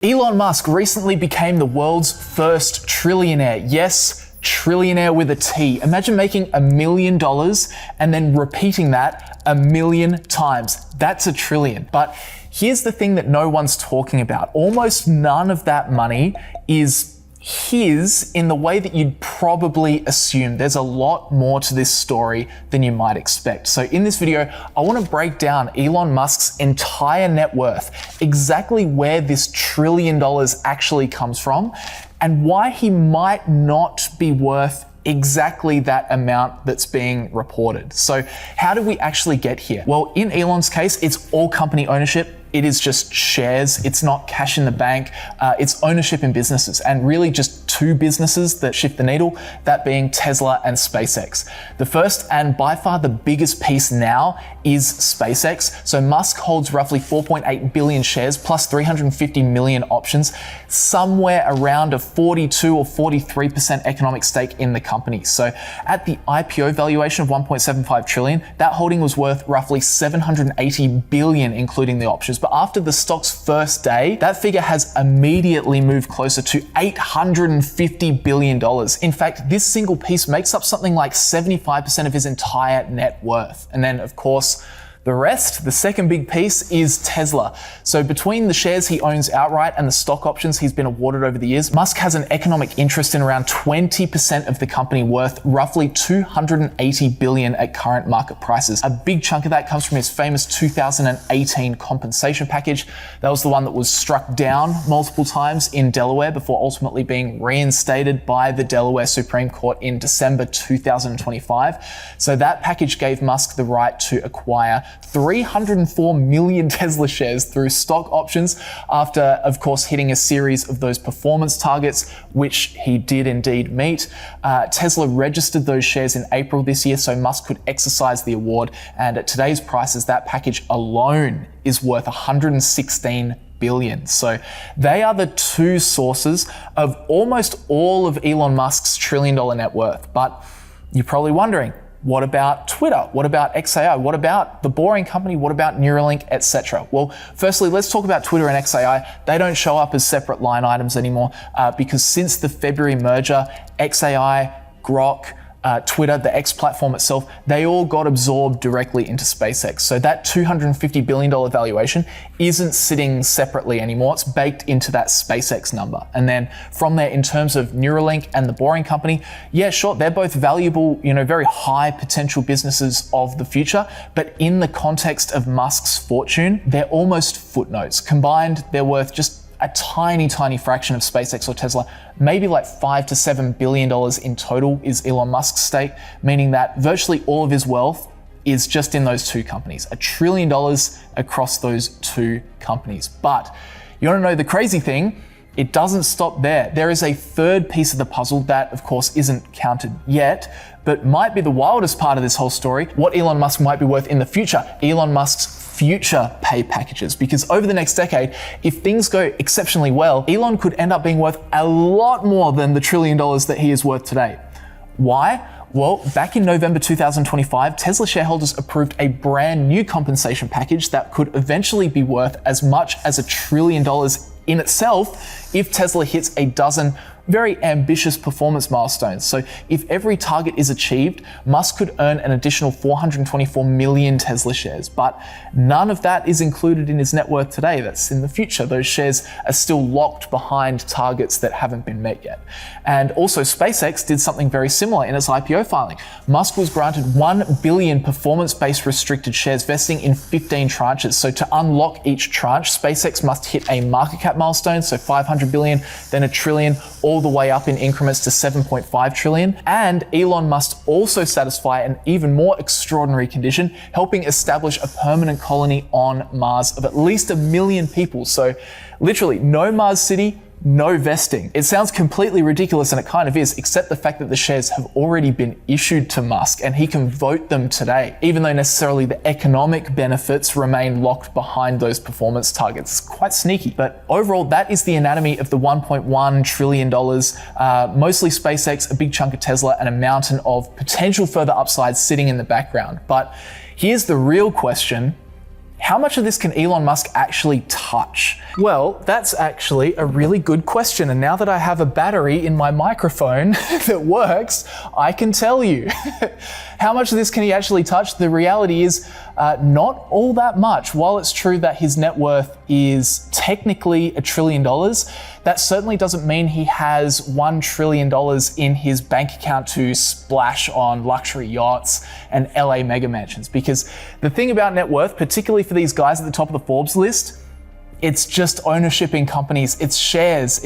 Elon Musk recently became the world's first trillionaire. Yes, trillionaire with a T. Imagine making $1 million and then repeating that 1,000,000 times. That's a trillion. But here's the thing that no one's talking about. Almost none of that money is his in the way that you'd probably assume. There's a lot more to this story than you might expect. So in this video, I want to break down Elon Musk's entire net worth, exactly where this $1 trillion actually comes from, and why he might not be worth exactly that amount that's being reported. So how did we actually get here? Well, in Elon's case, it's all company ownership. It is just shares. It's not cash in the bank. It's ownership in businesses, and really just two businesses that shift the needle, that being Tesla and SpaceX. The first and by far the biggest piece now is SpaceX. So Musk holds roughly 4.8 billion shares plus 350 million options, somewhere around a 42 or 43% economic stake in the company. So at the IPO valuation of 1.75 trillion, that holding was worth roughly 780 billion, including the options. But after the stock's first day, that figure has immediately moved closer to $850 billion. In fact, this single piece makes up something like 75% of his entire net worth. And then, of course, the rest, the second big piece, is Tesla. So between the shares he owns outright and the stock options he's been awarded over the years, Musk has an economic interest in around 20% of the company, worth roughly 280 billion at current market prices. A big chunk of that comes from his famous 2018 compensation package. That was the one that was struck down multiple times in Delaware before ultimately being reinstated by the Delaware Supreme Court in December 2025. So that package gave Musk the right to acquire 304 million Tesla shares through stock options after, of course, hitting a series of those performance targets, which he did indeed meet. Tesla registered those shares in April this year, so Musk could exercise the award. And at today's prices, that package alone is worth 116 billion. So they are the two sources of almost all of Elon Musk's $1 trillion net worth. But you're probably wondering, what about Twitter? What about XAI? What about the Boring Company? What about Neuralink, etc.? Well, firstly, let's talk about Twitter and XAI. They don't show up as separate line items anymore because since the February merger, XAI, Grok, Twitter, the X platform itself, they all got absorbed directly into SpaceX. So that $250 billion valuation isn't sitting separately anymore. It's baked into that SpaceX number. And then from there, in terms of Neuralink and the Boring Company, yeah, sure, they're both valuable, very high potential businesses of the future. But in the context of Musk's fortune, they're almost footnotes. Combined, they're worth just a tiny, tiny fraction of SpaceX or Tesla. Maybe like $5 to $7 billion in total is Elon Musk's stake, meaning that virtually all of his wealth is just in those two companies. $1 trillion across those two companies. But you want to know the crazy thing? It doesn't stop there. There is a third piece of the puzzle that, of course, isn't counted yet, but might be the wildest part of this whole story. What Elon Musk might be worth in the future. Elon Musk's future pay packages, because over the next decade, if things go exceptionally well, Elon could end up being worth a lot more than the $1 trillion that he is worth today. Why? Well, back in November 2025, Tesla shareholders approved a brand new compensation package that could eventually be worth as much as $1 trillion in itself if Tesla hits a dozen very ambitious performance milestones. So if every target is achieved, Musk could earn an additional 424 million Tesla shares, but none of that is included in his net worth today. That's in the future. Those shares are still locked behind targets that haven't been met yet. And also SpaceX did something very similar in its IPO filing. Musk was granted 1 billion performance-based restricted shares vesting in 15 tranches. So to unlock each tranche, SpaceX must hit a market cap milestone, so 500 billion, then $1 trillion, all the way up in increments to 7.5 trillion. And Elon must also satisfy an even more extraordinary condition, helping establish a permanent colony on Mars of at least 1 million people. So literally no Mars city, no vesting. It sounds completely ridiculous, and it kind of is, except the fact that the shares have already been issued to Musk and he can vote them today, even though necessarily the economic benefits remain locked behind those performance targets. It's quite sneaky. But overall, that is the anatomy of the $1.1 trillion, mostly SpaceX, a big chunk of Tesla, and a mountain of potential further upside sitting in the background. But here's the real question. How much of this can Elon Musk actually touch? Well, that's actually a really good question. And now that I have a battery in my microphone that works, I can tell you. How much of this can he actually touch? The reality is not all that much. While it's true that his net worth is technically $1 trillion, that certainly doesn't mean he has $1 trillion in his bank account to splash on luxury yachts and LA mega mansions. Because the thing about net worth, particularly for these guys at the top of the Forbes list, it's just ownership in companies. It's shares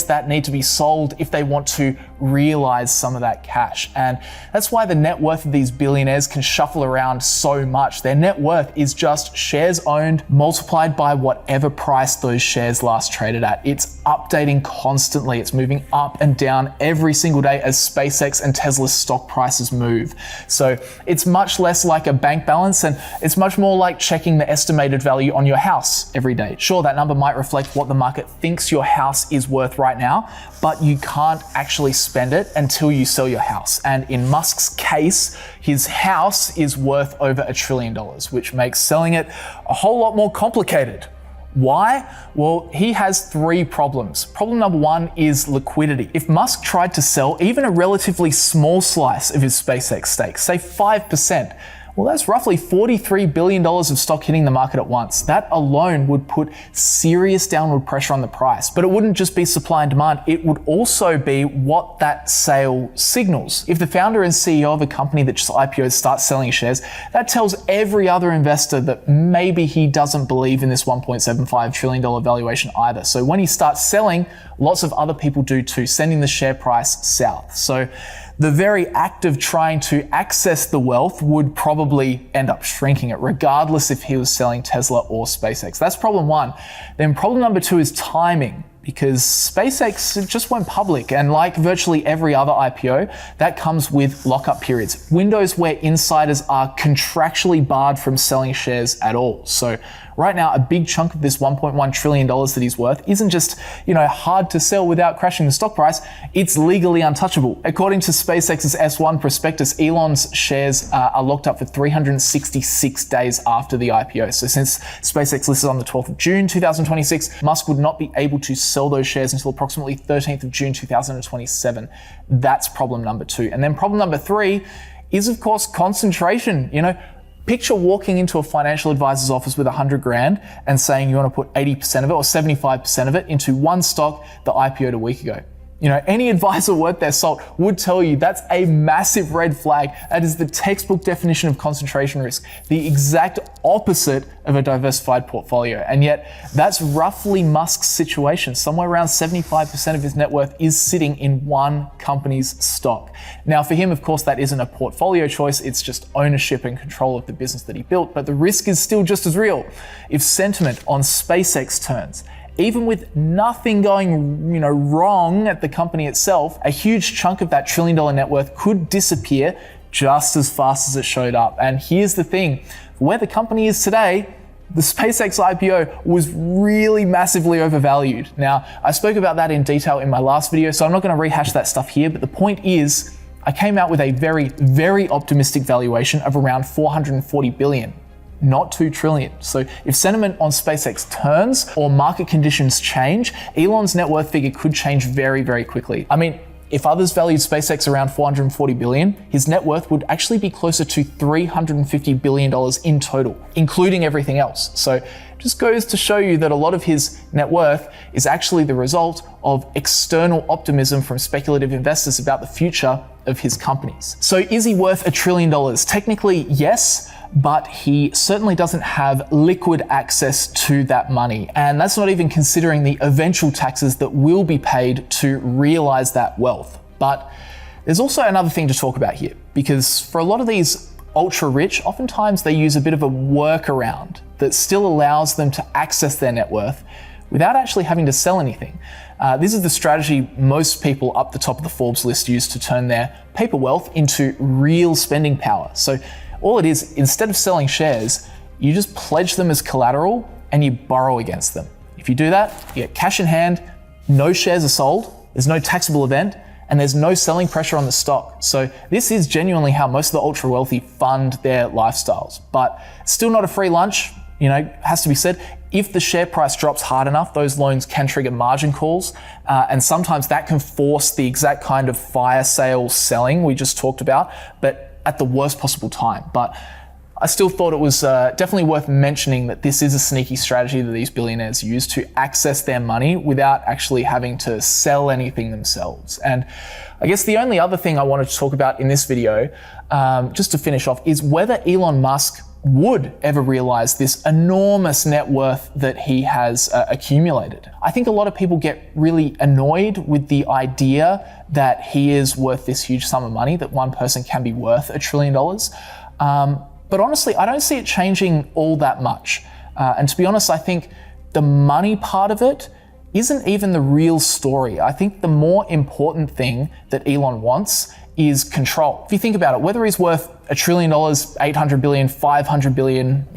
that need to be sold if they want to realize some of that cash. And that's why the net worth of these billionaires can shuffle around so much. Their net worth is just shares owned multiplied by whatever price those shares last traded at. It's updating constantly. It's moving up and down every single day as SpaceX and Tesla's stock prices move. So it's much less like a bank balance, and it's much more like checking the estimated value on your house every day. Sure, that number might reflect what the market thinks your house is worth right now, but you can't actually spend it until you sell your house. And in Musk's case, his house is worth over $1 trillion, which makes selling it a whole lot more complicated. Why? Well, he has 3 problems. Problem number 1 is liquidity. If Musk tried to sell even a relatively small slice of his SpaceX stake, say 5%, well, that's roughly $43 billion of stock hitting the market at once. That alone would put serious downward pressure on the price. But it wouldn't just be supply and demand, it would also be what that sale signals. If the founder and CEO of a company that just IPOs starts selling shares, that tells every other investor that maybe he doesn't believe in this $1.75 trillion valuation either. So when he starts selling, lots of other people do too, sending the share price south. So the very act of trying to access the wealth would probably end up shrinking it, regardless if he was selling Tesla or SpaceX. That's problem 1. Then problem number 2 is timing, because SpaceX just went public, and like virtually every other IPO, that comes with lockup periods, windows where insiders are contractually barred from selling shares at all. So right now, a big chunk of this $1.1 trillion that he's worth isn't just, hard to sell without crashing the stock price, it's legally untouchable. According to SpaceX's S1 prospectus, Elon's shares are locked up for 366 days after the IPO. So since SpaceX listed on the 12th of June 2026, Musk would not be able to sell those shares until approximately 13th of June 2027. That's problem number 2. And then problem number 3 is, of course, concentration. Picture walking into a financial advisor's office with 100 grand and saying you want to put 80% of it or 75% of it into one stock that IPO'd a week ago. Any advisor worth their salt would tell you that's a massive red flag. That is the textbook definition of concentration risk, the exact opposite of a diversified portfolio. And yet that's roughly Musk's situation. Somewhere around 75% of his net worth is sitting in one company's stock. Now for him, of course, that isn't a portfolio choice. It's just ownership and control of the business that he built. But the risk is still just as real. If sentiment on SpaceX turns, even with nothing going, wrong at the company itself, a huge chunk of that $1 trillion net worth could disappear just as fast as it showed up. And here's the thing, where the company is today, the SpaceX IPO was really massively overvalued. Now, I spoke about that in detail in my last video, so I'm not going to rehash that stuff here, but the point is, I came out with a very, very optimistic valuation of around 440 billion. Not 2 trillion. So if sentiment on SpaceX turns or market conditions change, Elon's net worth figure could change very, very quickly. I mean, if others valued SpaceX around 440 billion, his net worth would actually be closer to $350 billion in total, including everything else. So it just goes to show you that a lot of his net worth is actually the result of external optimism from speculative investors about the future of his companies. So is he worth $1 trillion? Technically, yes, but he certainly doesn't have liquid access to that money. And that's not even considering the eventual taxes that will be paid to realize that wealth. But there's also another thing to talk about here, because for a lot of these ultra rich, oftentimes they use a bit of a workaround that still allows them to access their net worth without actually having to sell anything. This is the strategy most people up the top of the Forbes list use to turn their paper wealth into real spending power. So all it is, instead of selling shares, you just pledge them as collateral and you borrow against them. If you do that, you get cash in hand, no shares are sold, there's no taxable event, and there's no selling pressure on the stock. So this is genuinely how most of the ultra wealthy fund their lifestyles. But it's still not a free lunch. has to be said, if the share price drops hard enough, those loans can trigger margin calls. And sometimes that can force the exact kind of fire sale selling we just talked about, but at the worst possible time. But I still thought it was definitely worth mentioning that this is a sneaky strategy that these billionaires use to access their money without actually having to sell anything themselves. And I guess the only other thing I wanted to talk about in this video, just to finish off, is whether Elon Musk would ever realize this enormous net worth that he has accumulated. I think a lot of people get really annoyed with the idea that he is worth this huge sum of money, that one person can be worth $1 trillion. But honestly, I don't see it changing all that much. And to be honest, I think the money part of it isn't even the real story. I think the more important thing that Elon wants is control. If you think about it, whether he's worth $1 trillion, 800 billion, 500 billion,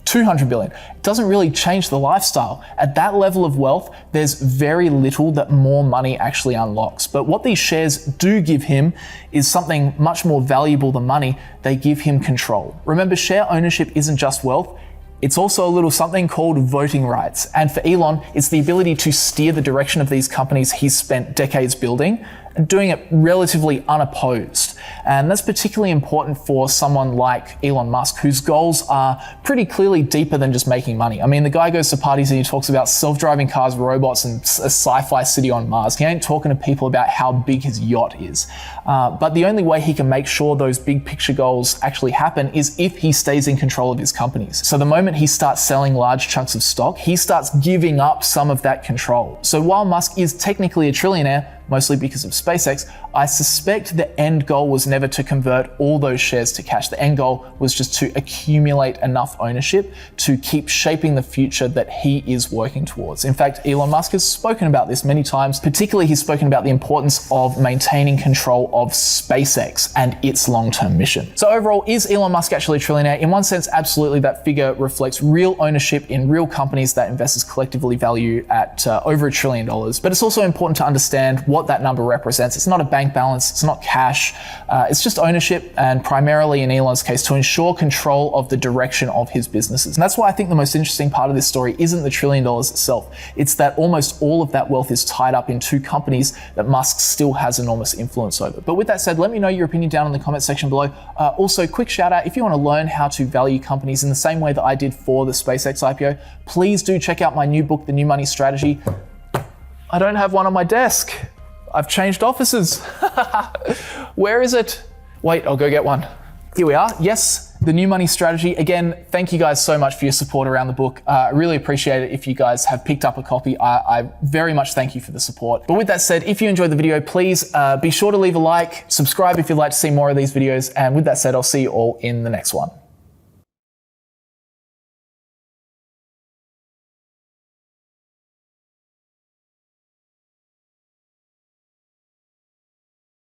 200 billion, it doesn't really change the lifestyle. At that level of wealth, there's very little that more money actually unlocks. But what these shares do give him is something much more valuable than money. They give him control. Remember, share ownership isn't just wealth. It's also a little something called voting rights. And for Elon, it's the ability to steer the direction of these companies he's spent decades building and doing it relatively unopposed. And that's particularly important for someone like Elon Musk, whose goals are pretty clearly deeper than just making money. I mean, the guy goes to parties and he talks about self-driving cars, robots, and a sci-fi city on Mars. He ain't talking to people about how big his yacht is. But the only way he can make sure those big picture goals actually happen is if he stays in control of his companies. So the moment he starts selling large chunks of stock, he starts giving up some of that control. So while Musk is technically a trillionaire, mostly because of SpaceX, I suspect the end goal was never to convert all those shares to cash. The end goal was just to accumulate enough ownership to keep shaping the future that he is working towards. In fact, Elon Musk has spoken about this many times. Particularly, he's spoken about the importance of maintaining control of SpaceX and its long-term mission. So overall, is Elon Musk actually a trillionaire? In one sense, absolutely. That figure reflects real ownership in real companies that investors collectively value at over $1 trillion. But it's also important to understand what that number represents. It's not a bank balance, it's not cash, it's just ownership, and primarily in Elon's case, to ensure control of the direction of his businesses. And that's why I think the most interesting part of this story isn't the $1 trillion itself. It's that almost all of that wealth is tied up in two companies that Musk still has enormous influence over. But with that said, let me know your opinion down in the comment section below. Also, quick shout out, if you want to learn how to value companies in the same way that I did for the SpaceX IPO, please do check out my new book, The New Money Strategy. I don't have one on my desk. I've changed offices. Where is it? Wait, I'll go get one. Here we are. Yes, The New Money Strategy. Again, thank you guys so much for your support around the book. I really appreciate it if you guys have picked up a copy. I very much thank you for the support. But with that said, if you enjoyed the video, please be sure to leave a like, subscribe if you'd like to see more of these videos. And with that said, I'll see you all in the next one.